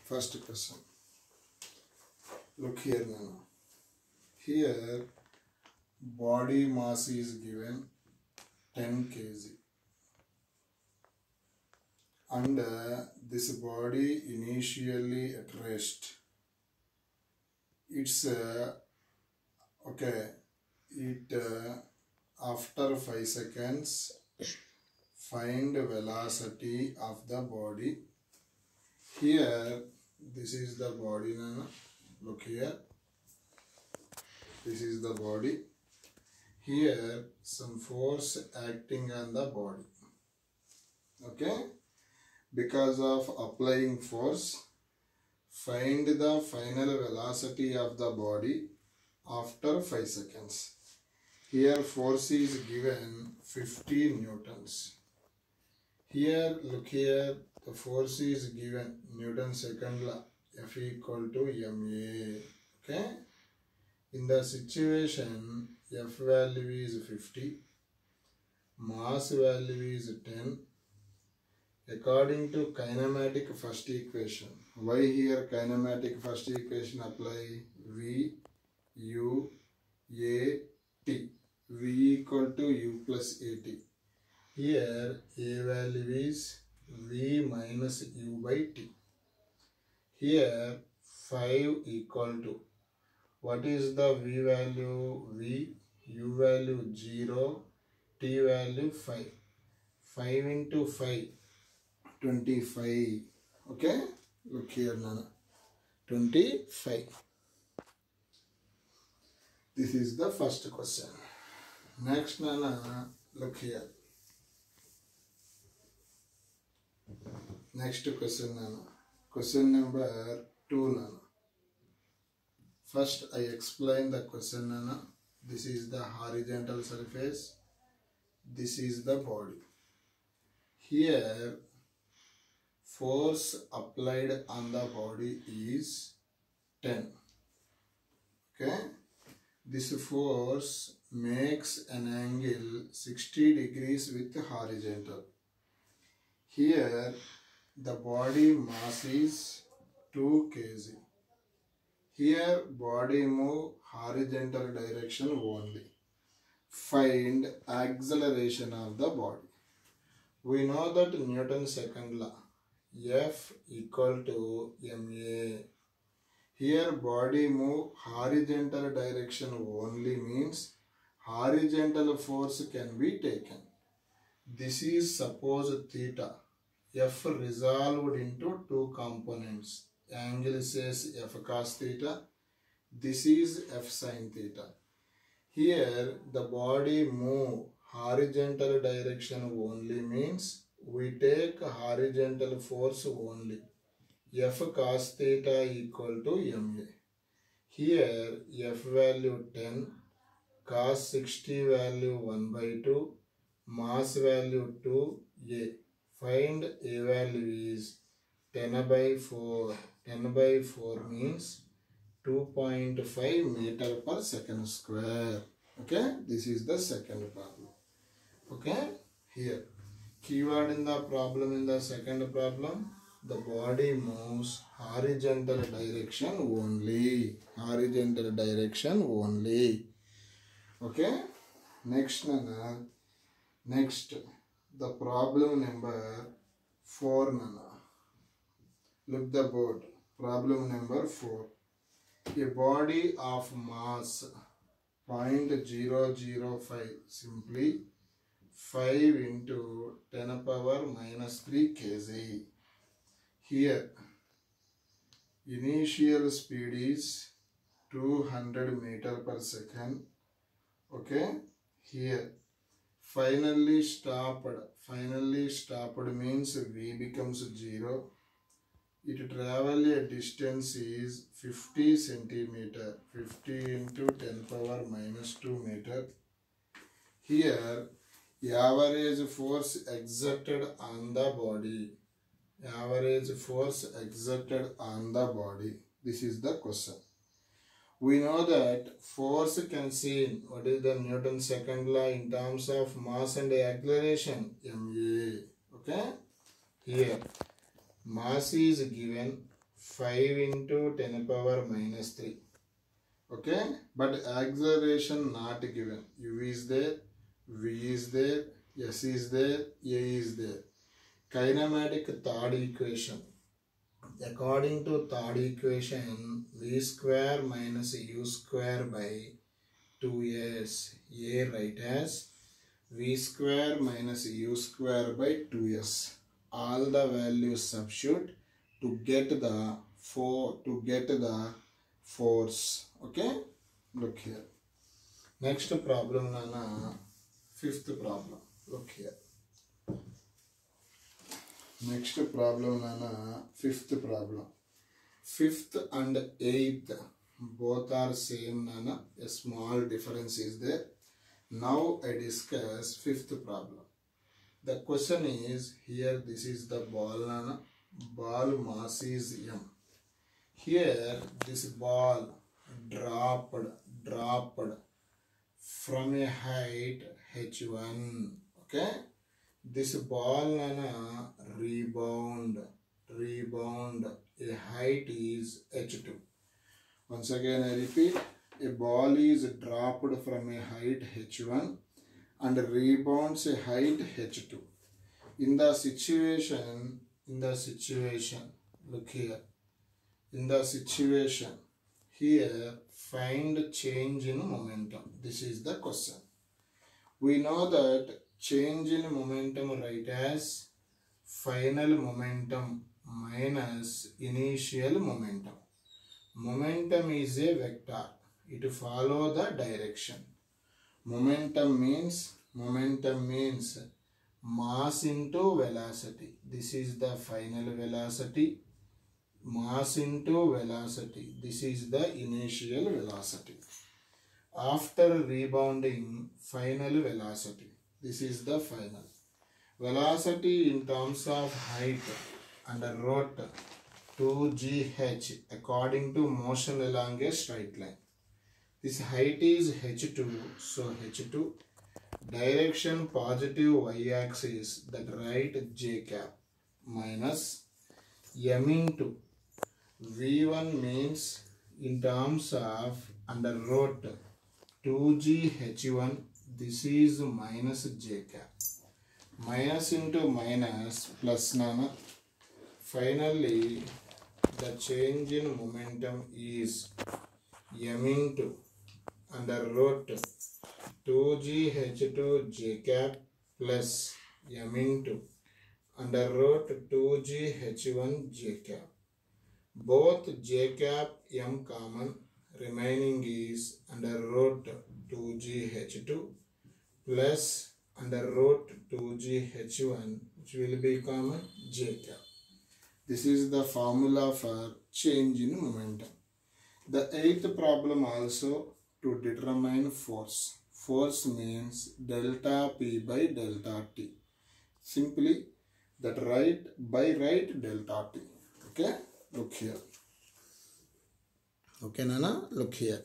First question. Look here now. Here body mass is given 10 kg and this body initially at rest. It's okay. It after 5 seconds find velocity of the body. Here this is the body now. Look here. This is the body. Here some force acting on the body. Okay. Because of applying force, find the final velocity of the body after 5 seconds. Here force is given 50 newtons. Here look here, the force is given Newton second law, F equal to ma. Okay. In the situation, F value is 50, mass value is 10. According to kinematic first equation, why here kinematic first equation apply? V, U, A, T. V equal to U plus AT. Here A value is V minus U by T. Here 5 equal to, what is the V value? V, U value 0, T value 5. 5 into 5. 25. Okay, look here Nana. 25. This is the first question. Next Nana, look here. Next question Nana. Question number 2 Nana. First I explain the question Nana. This is the horizontal surface. This is the body. Here force applied on the body is 10. Okay. This force makes an angle 60 degrees with horizontal. Here the body mass is 2 kg. Here body move horizontal direction only. Find acceleration of the body. We know that Newton second law, F equal to ma. Here body move horizontal direction only means horizontal force can be taken. This is suppose theta. F resolved into 2 components. Angle says F cos theta. This is F sin theta. Here the body move horizontal direction only means we take horizontal force only. F cos theta equal to ma. Here F value 10, cos 60 value 1 by 2, mass value 2, A. Find A value is 10 by 4. 10 by 4 means 2.5 meter per second square. Okay, this is the second problem. Okay, here keyword in the problem, in the second problem, the body moves horizontal direction only. Horizontal direction only. Okay, next Nana. Next, the problem number 4 Nana. Look the board. Problem number 4. A body of mass 0.005, simply 5 into 10 power minus 3 kg. Here initial speed is 200 meter per second. Okay. Here finally stopped. Finally stopped means V becomes 0. It travel a distance is 50 centimeter. 50 into 10 power minus 2 meter. Here average force exerted on the body. Average force exerted on the body. This is the question. We know that force can see what is the Newton second law in terms of mass and acceleration, ma. Okay. Here Mass is given 5 into 10 power minus 3. Okay, but acceleration not given. U is there, V is there, S is there, A is there. Kinematic third equation. According to third equation, V square minus U square by 2S. A write as V square minus U square by 2S. All the values substitute to get the force. Okay, look here. Next problem, Nana. Fifth problem. Look here. Next problem, Nana. Fifth problem. Fifth and eighth both are same, Nana. A small difference is there. Now I discuss fifth problem. The question is here. This is the ball, Nana. Ball mass is M. Here this ball dropped from a height h1. Okay, this ball Nana rebound a height is h2. Once again I repeat, a ball is dropped from a height h1 and rebounds a height h2. In the situation, look here. In the situation, here find change in momentum. This is the question. We know that change in momentum write as final momentum minus initial momentum. Momentum is a vector. It follows the direction. Momentum means mass into velocity. This is the final velocity. Mass into velocity. This is the initial velocity. After rebounding, final velocity. This is the final. Velocity in terms of height under root 2gh according to motion along a straight line. This height is h2, so h2. Direction positive y-axis, that right j cap minus m into v1 means in terms of under root 2gh1, this is minus j cap. Minus into minus plus nana. Finally, the change in momentum is m into under root 2gh2 j cap plus m into under root 2gh1 j cap. Both j cap m common, remaining is under root 2gh2 plus under root 2gh1, which will be common j cap. This is the formula for change in momentum. The eighth problem also to determine force. Force means delta P by delta T. Simply that right delta T. Okay, look here. Okay, Nana, look here.